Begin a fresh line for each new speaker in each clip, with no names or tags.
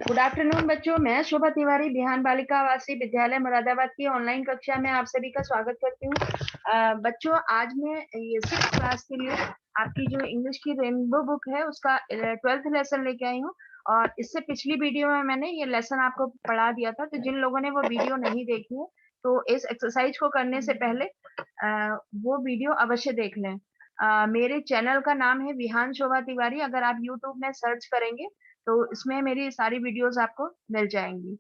Good afternoon बच्चों, मैं शोभा तिवारी बिहान बालिका आवासीय विद्यालय मुरादाबाद की ऑनलाइन कक्षा में आप सभी का स्वागत करती हूँ। बच्चों, आज मैं ये 6th क्लास के लिए आपकी जो इंग्लिश की रेनबो बुक है उसका 12th लेसन लेके आई हूँ। और इससे पिछली वीडियो में मैंने ये लेसन आपको पढ़ा दिया था, तो जिन लोगों ने वो वीडियो नहीं देखी है तो इस एक्सरसाइज को करने से पहले वो वीडियो अवश्य देख लें। मेरे चैनल का नाम है विहान शोभा तिवारी। अगर आप यूट्यूब में सर्च करेंगे तो इसमें मेरी सारी वीडियोस आपको मिल जाएंगी।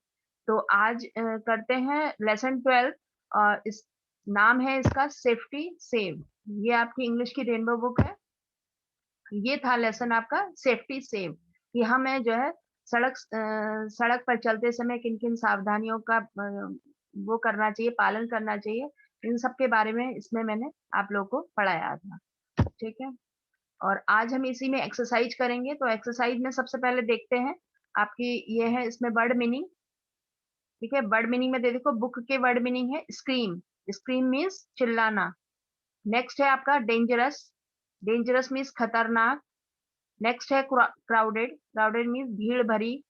तो आज करते हैं लेसन 12 और इस नाम है इसका सेफ्टी सेव। ये आपकी इंग्लिश की रेनबो बुक है। ये था लेसन आपका सेफ्टी सेव कि हमें जो है सड़क पर चलते समय किन किन सावधानियों का वो करना चाहिए, पालन करना चाहिए। इन सब के बारे में इसमें मैंने आप लोगों को पढ़ाया था। ठीक है, और आज हम इसी में एक्सरसाइज करेंगे। तो एक्सरसाइज में सबसे पहले देखते हैं आपकी ये है इसमें वर्ड मीनिंग। ठीक है, वर्ड मीनिंग में देखो, बुक के वर्ड मीनिंग है स्क्रीम। स्क्रीम मीन्स चिल्लाना। नेक्स्ट है आपका डेंजरस। डेंजरस मीन्स खतरनाक। नेक्स्ट है क्राउडेड। क्राउडेड मीन्स भीड़ भरी।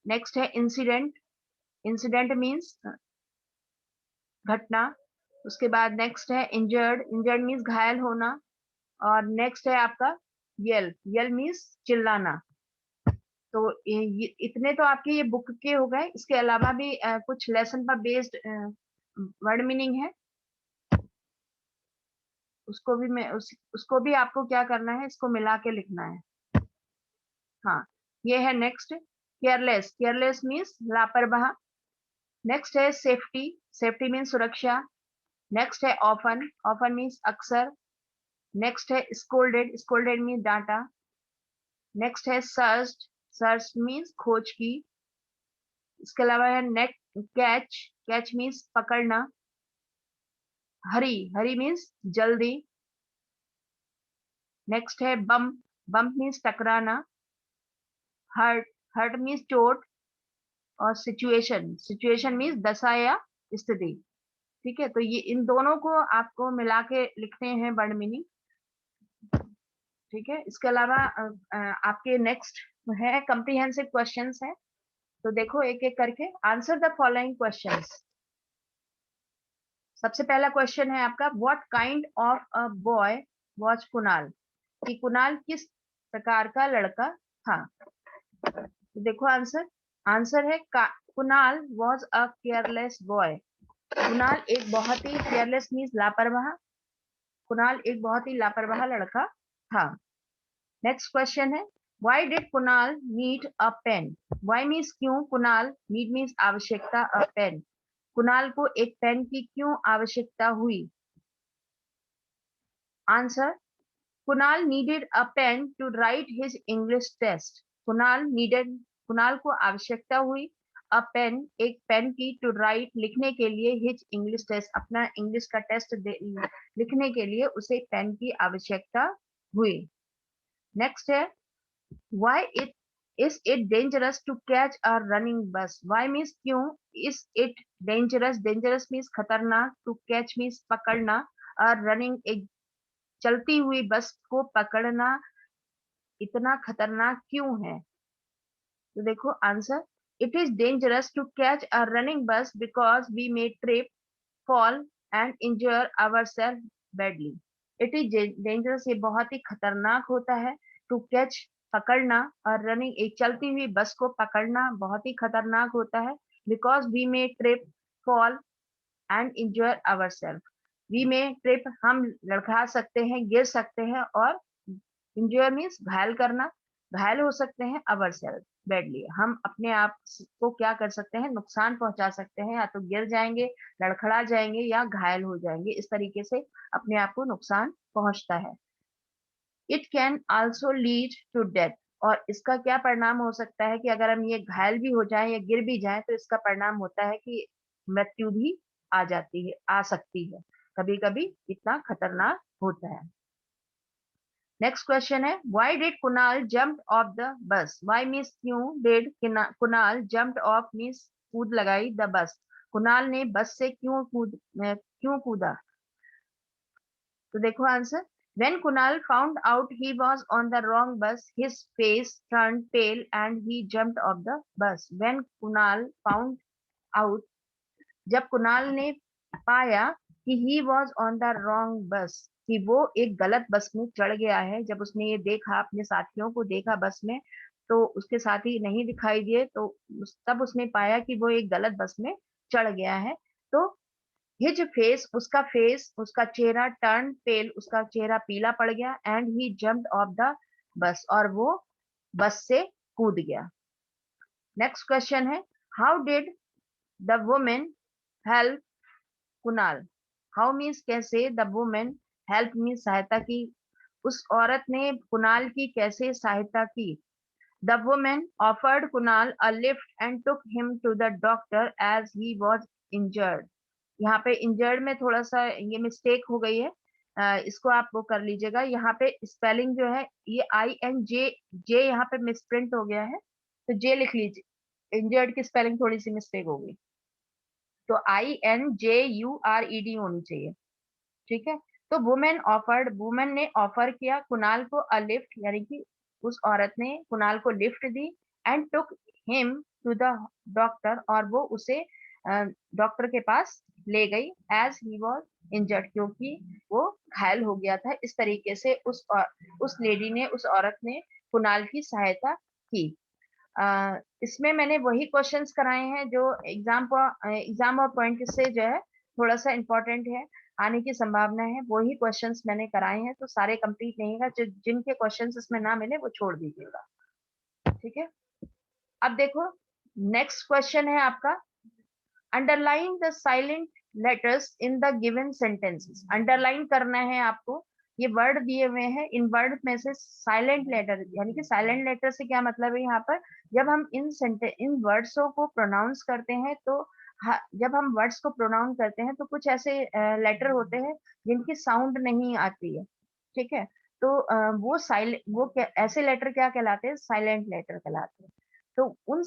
नेक्स्ट है इंसिडेंट। इंसिडेंट मीन्स घटना। उसके बाद नेक्स्ट है इंजर्ड। इंजर्ड मीन्स घायल होना। और नेक्स्ट है आपका यल। यल मीन्स चिल्लाना। तो इतने तो आपके ये बुक के हो गए। इसके अलावा भी कुछ लेसन पर बेस्ड वर्ड मीनिंग है। उसको भी मैं उसको भी आपको क्या करना है, इसको मिला के लिखना है। हाँ, ये है नेक्स्ट केयरलेस। केयरलेस मीन्स लापरवाह। नेक्स्ट है सेफ्टी। सेफ्टी मीन्स सुरक्षा। नेक्स्ट है ऑफन। ऑफन मीन्स अक्सर। नेक्स्ट है स्कोल्डेड। स्कोल्डेड मीन्स डांटा। नेक्स्ट है सर्च। सर्च मीन्स खोज की। इसके अलावा है नेक कैच। कैच मीन्स पकड़ना। हरी। हरी मीन्स जल्दी। नेक्स्ट है बम्प। बम्प मीन्स टकराना। हर्ट। हर्ट मीन्स चोट। और सिचुएशन। सिचुएशन मीन्स दशा या स्थिति। ठीक है, तो ये इन दोनों को आपको मिला के लिखते हैं वर्ड मीनिंग। ठीक है, इसके अलावा आपके नेक्स्ट है कम्प्रीहेंसिव क्वेश्चंस है। तो देखो एक एक करके आंसर द फॉलोइंग क्वेश्चंस। सबसे पहला क्वेश्चन है आपका, what kind of a boy was Kunal. कि कुणाल किस प्रकार का लड़का था। तो देखो आंसर। आंसर है Kunal was a careless boy. Kunal एक बहुत ही केयरलेस मीन्स लापरवाह। कुणाल एक बहुत ही लापरवाह लड़का था। नेक्स्ट क्वेश्चन है, why did Kunal need a pen. Why means क्यों, कुणाल, नीड मीन्स आवश्यकता, अ पेन, कुणाल को एक पेन की क्यों आवश्यकता हुई। Answer, Kunal needed a pen to write his English test. Kunal को आवश्यकता हुई अ पेन, एक पेन की, टू राइट लिखने के लिए, हिज इंग्लिश टेस्ट अपना इंग्लिश का टेस्ट लिखने के लिए उसे पेन की आवश्यकता हुई। नेक्स्ट है, why is it dangerous to catch a running bus. Why means क्यों, is it dangerous, dangerous means खतरनाक, टू कैच मीन्स पकड़ना, और रनिंग एक चलती हुई बस को पकड़ना इतना खतरनाक क्यों है। तो देखो answer, it is dangerous to catch a running bus because we may trip, fall and injure ourselves badly. It is dangerous, ये बहुत ही खतरनाक होता है। टू कैच पकड़ना, और रनिंग एक चलती हुई बस को पकड़ना बहुत ही खतरनाक होता है। Because we may trip, fall and injure ourselves. We may trip हम लड़खड़ा सकते हैं, गिर सकते हैं, और इंजर मीन्स घायल करना, घायल हो सकते हैं, अवर सेल्फ बैडली, हम अपने आप को क्या कर सकते हैं, नुकसान पहुंचा सकते हैं, या तो गिर जाएंगे, लड़खड़ा जाएंगे, या घायल हो जाएंगे। इस तरीके से अपने आप को नुकसान पहुंचता है। It can also lead to death. और इसका क्या परिणाम हो सकता है कि अगर हम ये घायल भी हो जाएं या गिर भी जाएं तो इसका परिणाम होता है कि मृत्यु भी आ जाती है, आ सकती है, कभी कभी इतना खतरनाक होता है। नेक्स्ट क्वेश्चन है, why did Kunal jump off the bus. Why means क्यों, did Kunal jump off means कूद लगाई, द बस, कुणाल ने बस से क्यों कूदा। तो देखो answer, When Kunal found out he was on the wrong bus, his face turned pale and he jumped off the bus. When Kunal found out, जब कुणाल ने पाया कि he was on the wrong बस, कि वो एक गलत बस में चढ़ गया है, जब उसने ये देखा, अपने साथियों को देखा बस में, तो उसके साथी नहीं दिखाई दिए, तो तब उसने पाया कि वो एक गलत बस में चढ़ गया है। तो हिज फेस, उसका फेस, उसका चेहरा टर्न पेल, उसका चेहरा पीला पड़ गया, and he jumped of the बस, और वो बस से कूद गया। नेक्स्ट क्वेश्चन है, how did the women help Kunal? How means कैसे, द वुमेन हेल्प मीन्स सहायता की, उस औरत ने कुणाल की कैसे सहायता की? The women offered Kunal a lift and took him to the doctor as he was injured. यहाँ पे इंजर्ड में थोड़ा सा ये मिस्टेक हो गई है, इसको आप वो कर लीजिएगा। यहाँ पे स्पेलिंग जो है, ये INJ, जे यहाँ पे मिसप्रिंट हो गया है, तो जे लिख लीजिए। इंजर्ड की स्पेलिंग थोड़ी सी मिस्टेक हो गई, तो INJURED होनी चाहिए। ठीक है, तो वुमेन ऑफर्ड, वुमेन ने ऑफर किया कुणाल को अ लिफ्ट, यानी कि उस औरत ने कुणाल को लिफ्ट दी, and took him to the doctor, और वो उसे डॉक्टर के पास ले गई, एज ही वॉज इंजर्ड, क्योंकि वो घायल हो गया था। इस तरीके से उस लेडी ने, उस औरत ने कुणाल की सहायता की। इसमें मैंने वही क्वेश्चंस कराए हैं जो एग्जाम और पॉइंट से जो है थोड़ा सा इम्पोर्टेंट है, आने की संभावना है, वही क्वेश्चंस मैंने कराए हैं, तो सारे कंप्लीट नहीं है, जिनके क्वेश्चंस इसमें ना मिले वो छोड़ दीजिएगा। ठीक है, अब देखो, नेक्स्ट क्वेश्चन है आपका, underline the silent letters in the given sentences. Underline करना है आपको, ये वर्ड दिए हुए हैं, इन वर्ड में से साइलेंट लेटर, यानी कि साइलेंट लेटर से क्या मतलब है, यहाँ पर जब हम इन वर्ड्सों को प्रोनाउंस करते हैं, तो जब हम वर्ड्स को प्रोनाउंस करते हैं, तो कुछ ऐसे लेटर होते हैं जिनकी साउंड नहीं आती है। ठीक है, तो वो ऐसे लेटर क्या कहलाते हैं, साइलेंट लेटर कहलाते हैं। तो उन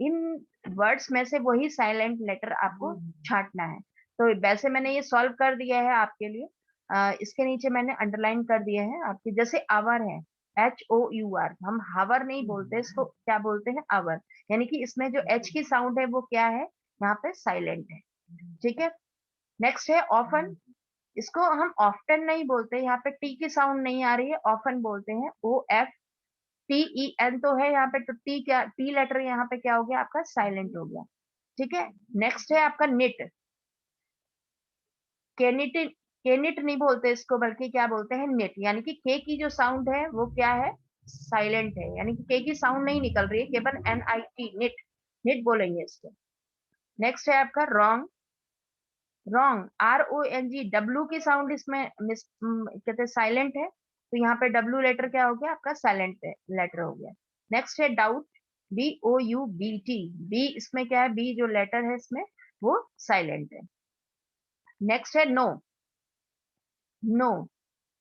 इन वर्ड्स में से वही साइलेंट लेटर आपको छांटना है। तो वैसे मैंने ये सॉल्व कर दिया है आपके लिए, इसके नीचे मैंने अंडरलाइन कर दिए हैं आपके, जैसे आवर है, HOUR, हम हावर नहीं बोलते, इसको क्या बोलते हैं, आवर, यानी कि इसमें जो H की साउंड है वो क्या है, यहाँ पे साइलेंट है। ठीक है, नेक्स्ट है ऑफन, इसको हम ऑफ्टन नहीं बोलते, यहाँ पे टी की साउंड नहीं आ रही है, ऑफन बोलते हैं, OFTEN तो है यहाँ पे, तो टी लेटर यहाँ पे क्या हो गया आपका, साइलेंट हो गया। ठीक है, नेक्स्ट है आपका निट, केनिट, केनिट नहीं बोलते इसको, बल्कि क्या बोलते हैं, निट, यानी कि के की जो साउंड है वो क्या है, साइलेंट है, यानी कि के की साउंड नहीं निकल रही है, केवल NIT, निट, निट बोलेंगे इसको। नेक्स्ट है आपका रॉन्ग, रॉन्ग, RONG, डब्ल्यू की साउंड इसमें कहते हैं साइलेंट है, तो यहाँ पे डब्ल्यू लेटर क्या हो गया आपका, साइलेंट लेटर हो गया। नेक्स्ट है डाउट, DOUBT, बी इसमें क्या है, बी जो लेटर है इसमें वो साइलेंट है। नेक्स्ट है नो, नो,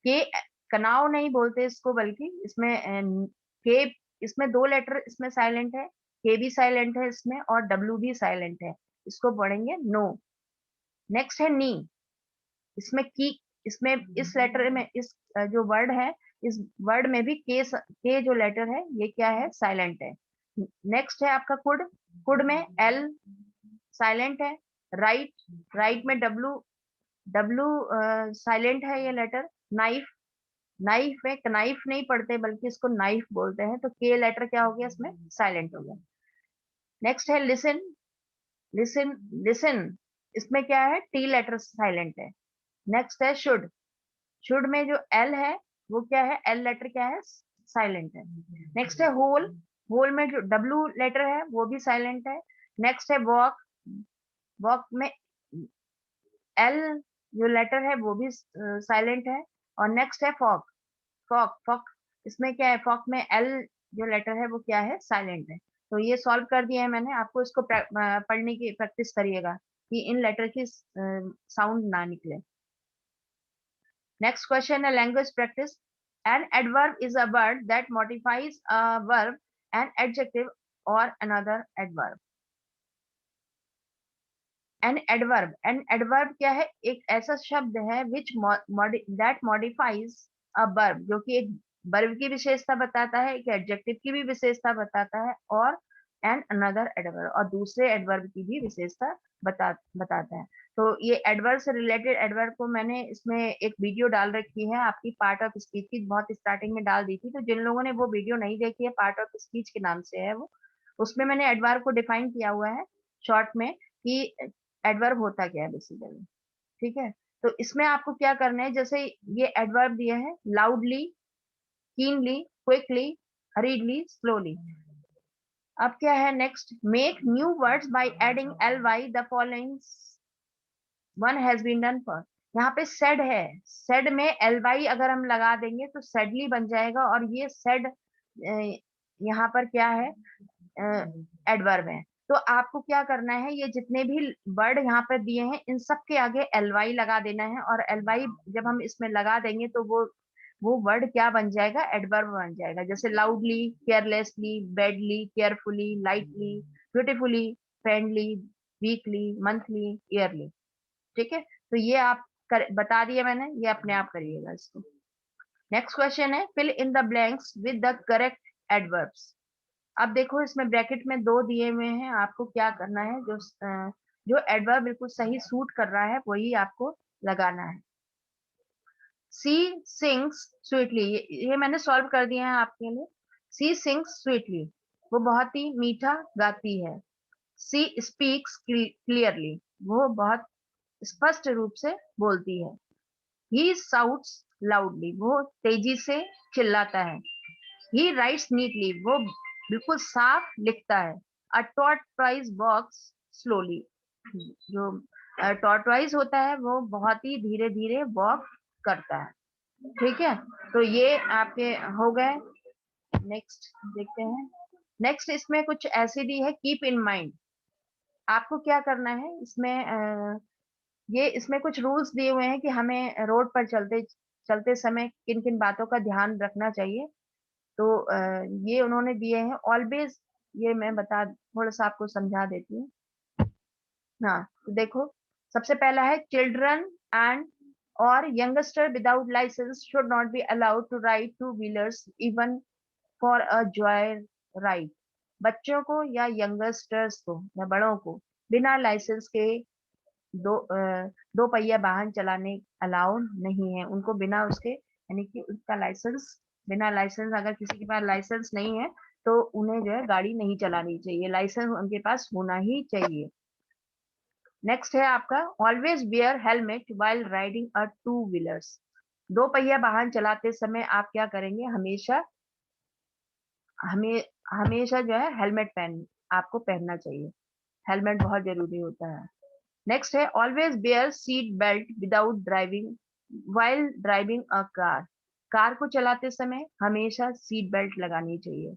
के, कनाव नहीं बोलते इसको, बल्कि इसमें के, इसमें दो लेटर इसमें साइलेंट है, के भी साइलेंट है इसमें, और डब्ल्यू भी साइलेंट है, इसको पढ़ेंगे नो। नेक्स्ट है नी, इसमें की, इसमें इस लेटर में, इस जो वर्ड है, इस वर्ड में भी के जो लेटर है ये क्या है, साइलेंट है। नेक्स्ट है आपका कुड, कुड में L साइलेंट है। राइट, राइट में डब्लू, डब्लू साइलेंट है ये लेटर। नाइफ, नाइफ में नाइफ नहीं पढ़ते, बल्कि इसको नाइफ बोलते हैं, तो के लेटर क्या हो गया इसमें, साइलेंट हो गया। नेक्स्ट है लिसन, लिसन, लिसन, इसमें क्या है, टी लेटर साइलेंट है। नेक्स्ट है शुड, शुड में जो एल है वो क्या है, एल लेटर क्या है, साइलेंट है। नेक्स्ट है होल, होल में जो डब्ल्यू लेटर है वो भी साइलेंट है। नेक्स्ट है वॉक, वॉक में एल जो लेटर है वो भी साइलेंट है। और नेक्स्ट है फॉक, फॉक, फॉक, इसमें क्या है, फॉक में एल जो लेटर है वो क्या है, साइलेंट है। तो ये सॉल्व कर दिया है मैंने, आपको इसको पढ़ने की प्रैक्टिस करिएगा कि इन लेटर की साउंड ना निकले। Next question, a language practice. An adverb is a word that modifies a verb, an adjective or another adverb. An adverb क्या है, एक ऐसा शब्द है which that modifies a verb, जो कि एक वर्ब की विशेषता बताता है, एक एडजेक्टिव की भी विशेषता बताता है, और एंड अनदर एडवर्ब, और दूसरे एडवर्ब की भी विशेषता बताता है। तो ये एडवर्ब से रिलेटेड एडवर्ब को मैंने इसमें एक वीडियो डाल रखी है आपकी पार्ट ऑफ स्पीच की, बहुत स्टार्टिंग में डाल दी थी। तो जिन लोगों ने वो वीडियो नहीं देखी है, पार्ट ऑफ स्पीच के नाम से है वो, उसमें मैंने एडवर्ब को डिफाइन किया हुआ है शॉर्ट में कि एडवर्ब होता क्या है बेसिकली। ठीक है, तो इसमें आपको क्या करना है, जैसे ये एडवर्ब दिया है, loudly, keenly, quickly, hurriedly, slowly. अब क्या है next, make new words by adding L Y, the following one has been done for. यहाँ पे सेड है, सेड में एल वाई अगर हम लगा देंगे तो सेडली बन जाएगा, और ये सेड यहाँ पर क्या है, एडवर्ब है। तो आपको क्या करना है, ये जितने भी वर्ड यहाँ पर दिए हैं इन सब के आगे एल वाई लगा देना है, और एल वाई जब हम इसमें लगा देंगे तो वो वर्ड क्या बन जाएगा, एडवर्ब बन जाएगा। जैसे loudly, carelessly, badly, carefully, lightly, beautifully, friendly, weekly, monthly, yearly. ठीक है, तो ये आप बता दिया मैंने, ये अपने आप करिएगा इसको। नेक्स्ट क्वेश्चन है, fill in the blanks with the correct adverbs. अब देखो इसमें ब्रैकेट में दो दिए हुए हैं, आपको क्या करना है, जो एडवर्ब बिल्कुल सही सूट कर रहा है वही आपको लगाना है। सी सिंग्स स्वीटली, ये मैंने सॉल्व कर दिया है आपके लिए। सी सिंग्स स्वीटली, वो बहुत ही मीठा गाती है। सी स्पीक्स क्लियरली, वो बहुत स्पष्ट रूप से बोलती है। ही साउट्स लाउडली, वो तेजी से चिल्लाता है। ही राइट्स नीटली, वो बिल्कुल साफ लिखता है। अ टॉर्टॉइस वॉक्स स्लोली, जो टॉर्टॉइस होता है वो बहुत ही धीरे धीरे वॉक करता है। ठीक है, तो ये आपके हो गए। नेक्स्ट देखते हैं। नेक्स्ट इसमें कुछ ऐसे दी है, कीप इन माइंड। आपको क्या करना है इसमें, ये इसमें कुछ रूल्स दिए हुए हैं कि हमें रोड पर चलते चलते समय किन किन बातों का ध्यान रखना चाहिए। तो ये उन्होंने दिए हैं ऑलवेज, ये मैं बता थोड़ा सा आपको समझा देती हूँ। हाँ, तो देखो, सबसे पहला है, चिल्ड्रन एंड और youngster without licence should not be allowed to ride two wheelers even for a joy ride. बच्चों को या यंगस्टर्स को या बड़ों को बिना लाइसेंस के दो पहिया वाहन चलाने अलाउ नहीं है। उनको बिना उसके, यानी कि उसका लाइसेंस, बिना लाइसेंस, अगर किसी के पास लाइसेंस नहीं है तो उन्हें जो है गाड़ी नहीं चलानी चाहिए, लाइसेंस उनके पास होना ही चाहिए। नेक्स्ट है आपका, always wear helmet while riding a two wheelers. दो पहिया वाहन चलाते समय आप क्या करेंगे, हमेशा हमें हमेशा जो है हेलमेट आपको पहनना चाहिए। हेलमेट बहुत जरूरी होता है। नेक्स्ट है, always bear seat belt without driving while driving a car. Car को चलाते समय हमेशा सीट बेल्ट लगानी चाहिए।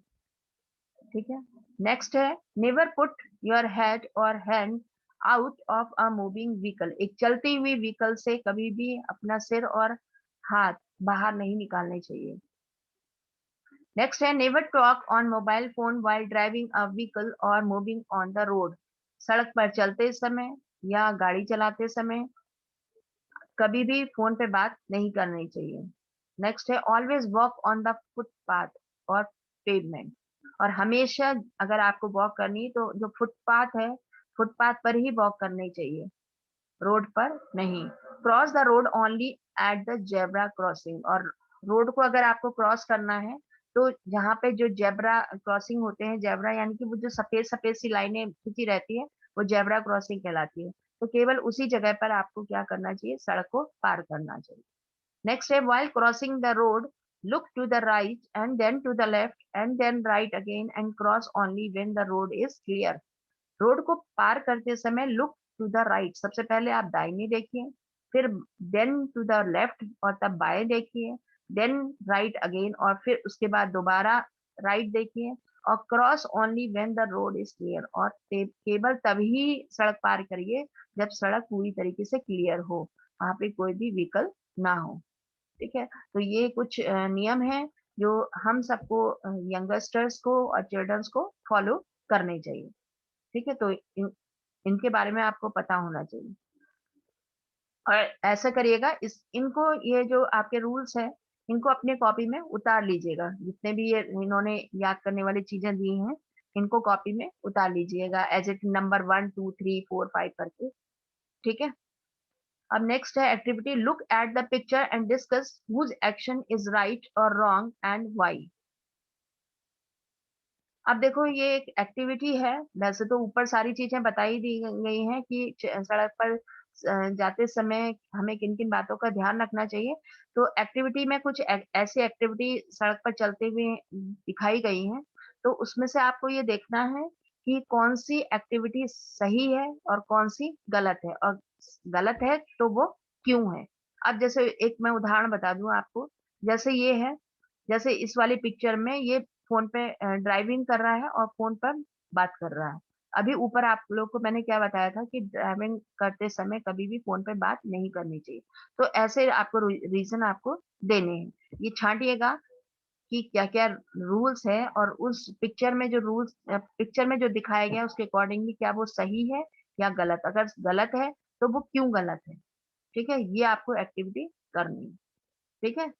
ठीक है, नेक्स्ट है, नेवर पुट योर हेड और hand out of a moving vehicle. एक चलती हुई व्हीकल से कभी भी अपना सिर और हाथ बाहर नहीं निकालने चाहिए। नेक्स्ट है, never talk on mobile phone while driving a vehicle और मूविंग ऑन द रोड। सड़क पर चलते समय या गाड़ी चलाते समय कभी भी फोन पे बात नहीं करनी चाहिए। नेक्स्ट है, always walk on the footpath और पेवमेंट। और हमेशा अगर आपको वॉक करनी है तो जो फुटपाथ है, फुटपाथ पर ही वॉक करनी चाहिए, रोड पर नहीं। Cross the road only at the zebra crossing. और रोड को अगर आपको क्रॉस करना है तो जहाँ पे जो जेब्रा क्रॉसिंग होते हैं, जेब्रा यानी कि वो जो सफेद सफेद सी लाइनें खींची रहती है, वो जेब्रा क्रॉसिंग कहलाती है। तो केवल उसी जगह पर आपको क्या करना चाहिए, सड़क को पार करना चाहिए। नेक्स्ट है, while crossing the road, look to the right and then to the left and then right again and cross only when the road is clear. Road को पार करते समय लुक टू द राइट, सबसे पहले आप दाहिने देखिए, फिर देन टू द लेफ्ट और तब बाएं देखिए, देन राइट अगेन और फिर उसके बाद दोबारा राइट देखिए, और cross only when the road is clear. और केवल तभी सड़क पार करिए जब सड़क पूरी तरीके से क्लियर हो, वहां पे कोई भी व्हीकल ना हो। ठीक है, तो ये कुछ नियम है जो हम सबको, यंगस्टर्स को और चिल्ड्रंस को फॉलो करने चाहिए। ठीक है, तो इनके बारे में आपको पता होना चाहिए, और ऐसा करिएगा, इनको ये जो आपके रूल्स है इनको अपने कॉपी में उतार लीजिएगा। जितने भी ये इन्होंने याद करने वाली चीजें दी हैं, इनको कॉपी में उतार लीजिएगा एज इट नंबर 1 2 3 4 5 करके। ठीक है। अब नेक्स्ट है activity, look at the picture and discuss whose action is right और रॉन्ग एंड व्हाई। अब देखो ये एक एक्टिविटी है। वैसे तो ऊपर सारी चीजें बताई दी गई हैं कि सड़क पर जाते समय हमें किन किन बातों का ध्यान रखना चाहिए। तो एक्टिविटी में कुछ ऐसी एक्टिविटी सड़क पर चलते हुए दिखाई गई हैं। तो उसमें से आपको ये देखना है कि कौन सी एक्टिविटी सही है और कौन सी गलत है, और गलत है तो वो क्यों है। अब जैसे एक मैं उदाहरण बता दूं आपको। जैसे ये है, जैसे इस वाली पिक्चर में ये फ़ोन पे ड्राइविंग कर रहा है और फ़ोन पर बात कर रहा है। अभी ऊपर आप लोग को मैंने क्या बताया था कि ड्राइविंग करते समय कभी भी फ़ोन पे बात नहीं करनी चाहिए। तो ऐसे आपको रीज़न आपको देने हैं। ये छाँटिएगा कि क्या-क्या रूल्स है, और उस पिक्चर में जो रूल्स पिक्चर में जो दिखाया गया है उसके अकॉर्डिंगली क्या वो सही है या गलत? अगर गलत है तो वो क्यों गलत है? ठीक है? ये आपको एक्टिविटी करनी है। ठीक है?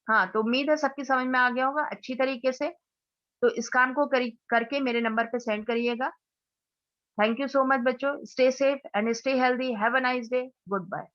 हाँ, तो उम्मीद है सबकी समझ में आ गया होगा अच्छी तरीके से। तो इस काम को करके मेरे नंबर पे सेंड करिएगा। थैंक यू सो मच बच्चों। Stay safe and stay healthy. Have a nice day. Good bye.